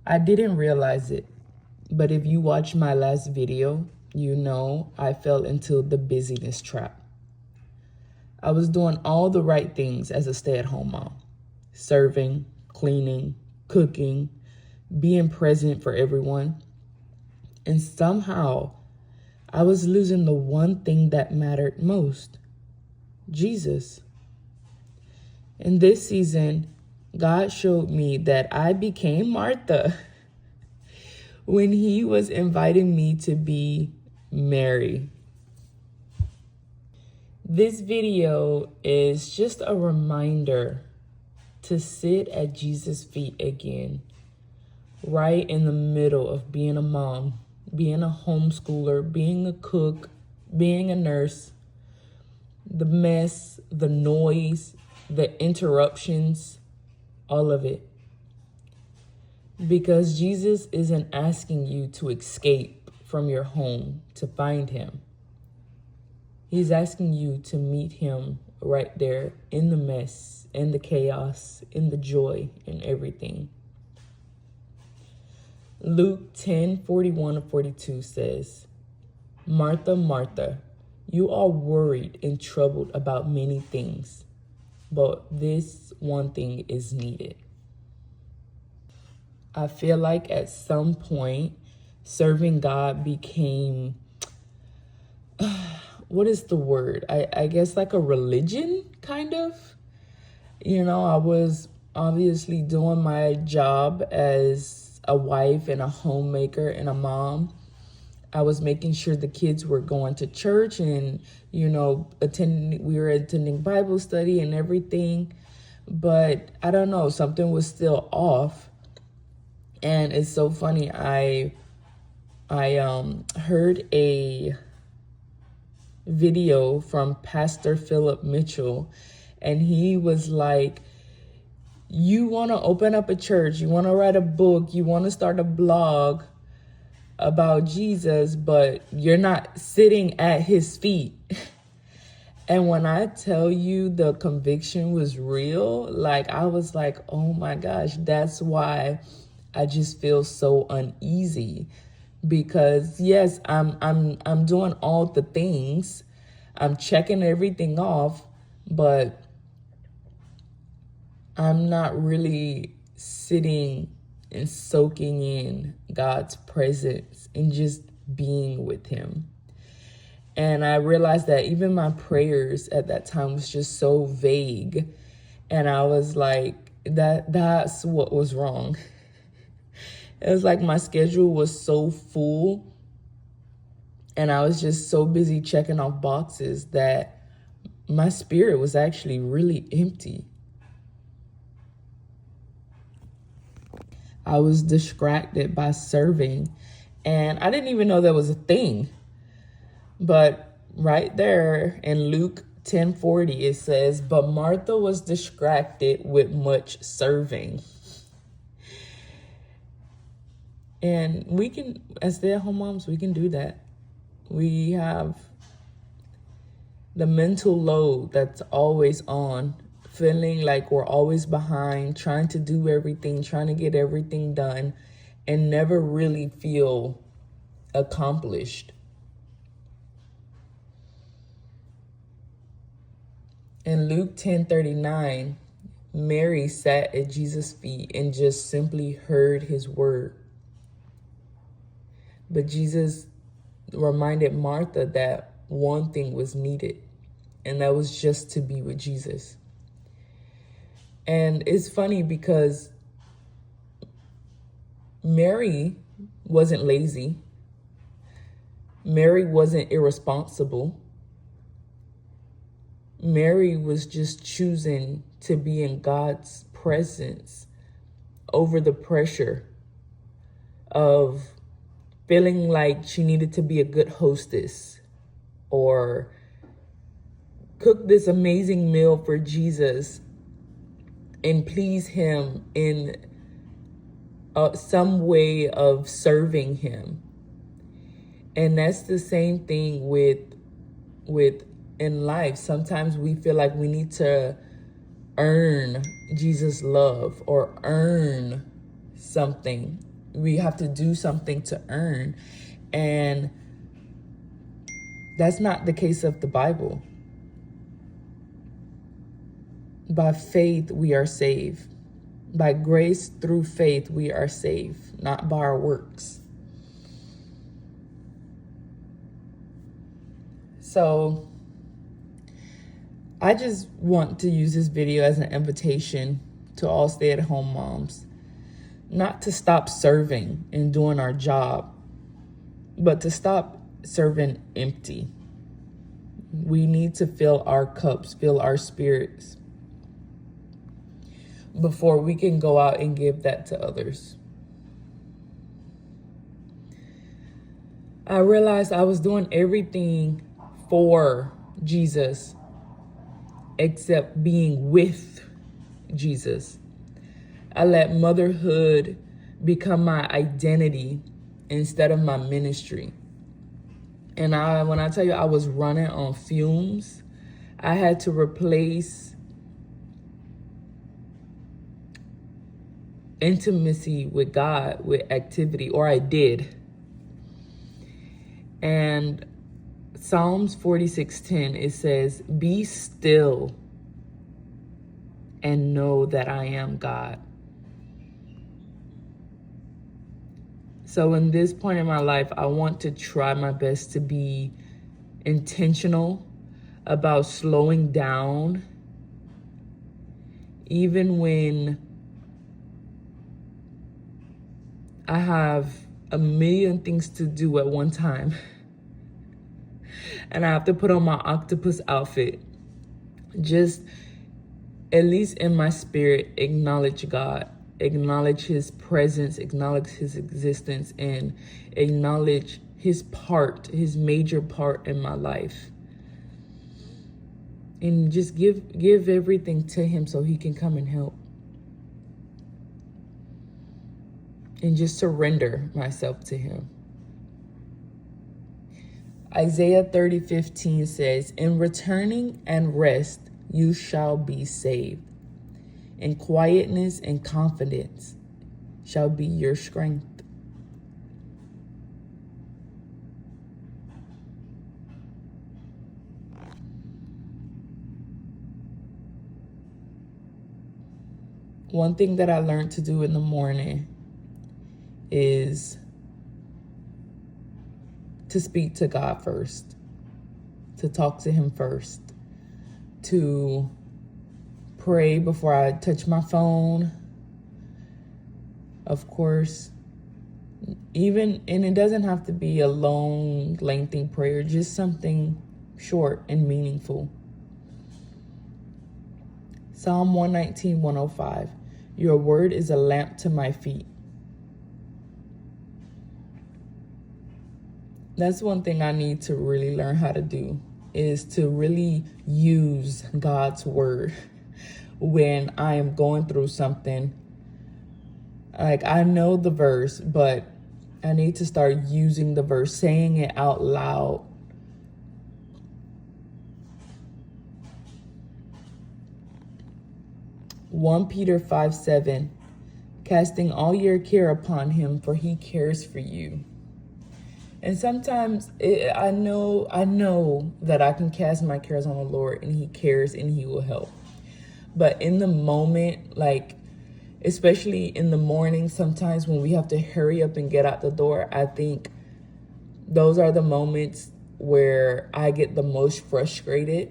I didn't realize it, but if you watch my last video, you know I fell into the busyness trap. I was doing all the right things as a stay-at-home mom, serving, cleaning, cooking, being present for everyone. And somehow I was losing the one thing that mattered most, Jesus. In this season, God showed me that I became Martha when he was inviting me to be Mary. This video is just a reminder to sit at Jesus' feet again, right in the middle of being a mom, being a homeschooler, being a cook, being a nurse, the mess, the noise, the interruptions, all of it. Because Jesus isn't asking you to escape from your home to find him. He's asking you to meet him right there in the mess, in the chaos, in the joy, in everything. Luke 10:41-42 says, Martha, Martha, you are worried and troubled about many things, but this one thing is needed. I feel like at some point, serving God became, what is the word? I guess like a religion, kind of. You know, I was obviously doing my job as a wife and a homemaker and a mom. I was making sure the kids were going to church and, you know, we were attending Bible study and everything. But I don't know, something was still off. And it's so funny. I heard a video from Pastor Philip Mitchell, and he was like, you want to open up a church, you want to write a book, you want to start a blog about Jesus, but you're not sitting at his feet. And when I tell you the conviction was real, like I was like, oh my gosh, that's why I just feel so uneasy. Because yes, I'm doing all the things. I'm checking everything off, but I'm not really sitting and soaking in God's presence and just being with him. And I realized that even my prayers at that time was just so vague. And I was like, that's what was wrong. It was like my schedule was so full and I was just so busy checking off boxes that my spirit was actually really empty. I was distracted by serving, and I didn't even know that was a thing. But right there in Luke 10:40, it says, but Martha was distracted with much serving. And we can, as stay-at-home moms, we can do that. We have the mental load that's always on, feeling like we're always behind, trying to do everything, trying to get everything done, and never really feel accomplished. In Luke 10:39, Mary sat at Jesus' feet and just simply heard his word. But Jesus reminded Martha that one thing was needed, and that was just to be with Jesus. And it's funny because Mary wasn't lazy. Mary wasn't irresponsible. Mary was just choosing to be in God's presence over the pressure of feeling like she needed to be a good hostess or cook this amazing meal for Jesus and please him in some way of serving him. And that's the same thing with in life. Sometimes we feel like we need to earn Jesus' love or earn something. we have to do something to earn. And that's not the case of the Bible. By faith, we are saved. By grace through faith, we are saved, not by our works. So I just want to use this video as an invitation to all stay-at-home moms, not to stop serving and doing our job, but to stop serving empty. We need to fill our cups, fill our spirits, before we can go out and give that to others. I realized I was doing everything for Jesus except being with Jesus. I let motherhood become my identity instead of my ministry. And when I tell you I was running on fumes, I had to replace intimacy with God with activity, or I did. And Psalms 46:10, it says, "Be still and know that I am God." So in this point in my life, I want to try my best to be intentional about slowing down, even when I have a million things to do at one time. And I have to put on my octopus outfit. Just, at least in my spirit, acknowledge God. Acknowledge his presence, acknowledge his existence, and acknowledge his part, his major part in my life. And just give everything to him so he can come and help. And just surrender myself to him. Isaiah 30:15 says, "In returning and rest, you shall be saved. In quietness and confidence shall be your strength." One thing that I learned to do in the morning is to speak to God first, to talk to him first, to pray before I touch my phone. Of course, and it doesn't have to be a long, lengthy prayer, just something short and meaningful. Psalm 119:105, "Your word is a lamp to my feet." That's one thing I need to really learn how to do, is to really use God's word when I am going through something. Like, I know the verse, but I need to start using the verse, saying it out loud. One Peter 5:7, "Casting all your care upon him, for he cares for you." And sometimes I know that I can cast my cares on the Lord, and he cares and he will help. But in the moment, like, especially in the morning, sometimes when we have to hurry up and get out the door, I think those are the moments where I get the most frustrated.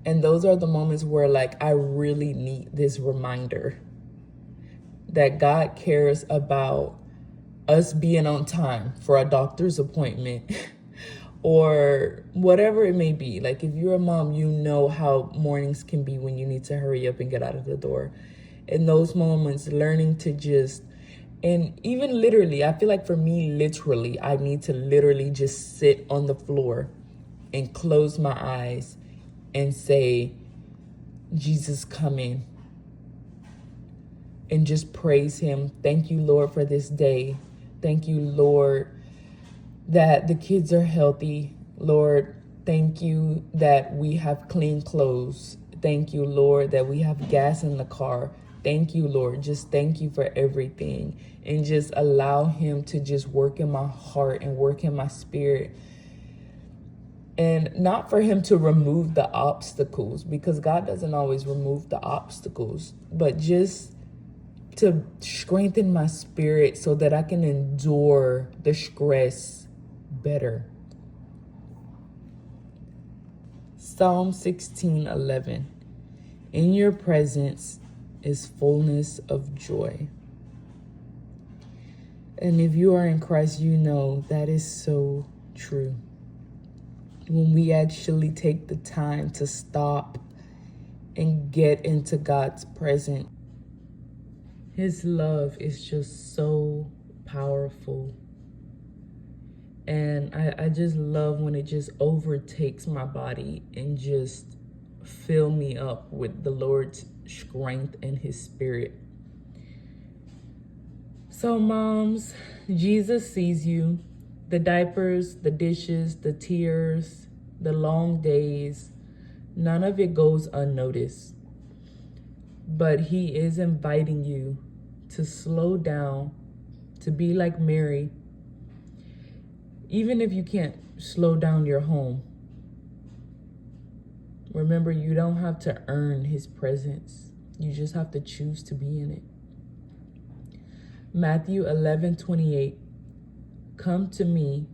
And those are the moments where, like, I really need this reminder that God cares about us being on time for a doctor's appointment or whatever it may be. Like, if you're a mom, you know how mornings can be when you need to hurry up and get out of the door. In those moments, learning to just, and even literally, I feel like for me, literally, I need to literally just sit on the floor and close my eyes and say, "Jesus, come in." And just praise him. Thank you, Lord, for this day. Thank you, Lord, that the kids are healthy. Lord, thank you that we have clean clothes. Thank you, Lord, that we have gas in the car. thank you, Lord. Just thank you for everything. And just allow him to just work in my heart and work in my spirit. And not for him to remove the obstacles, because God doesn't always remove the obstacles, but just to strengthen my spirit so that I can endure the stress better. Psalm 16:11. In your presence is fullness of joy. And if you are in Christ, you know that is so true. When we actually take the time to stop and get into God's presence, his love is just so powerful. And I just love when it just overtakes my body and just fill me up with the Lord's strength and his spirit. So moms, Jesus sees you. The diapers, the dishes, the tears, the long days, none of it goes unnoticed. But he is inviting you to slow down, to be like Mary. Even if you can't slow down your home, remember, you don't have to earn his presence. You just have to choose to be in it. Matthew 11:28. Come to me,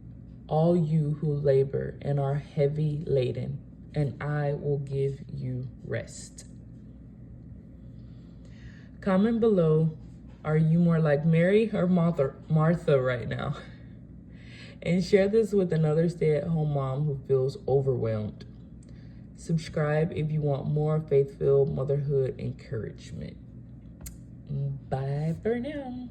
all you who labor and are heavy laden, and I will give you rest. Comment below, are you more like Mary or Martha right now? And share this with another stay-at-home mom who feels overwhelmed. Subscribe if you want more faith-filled motherhood encouragement. Bye for now.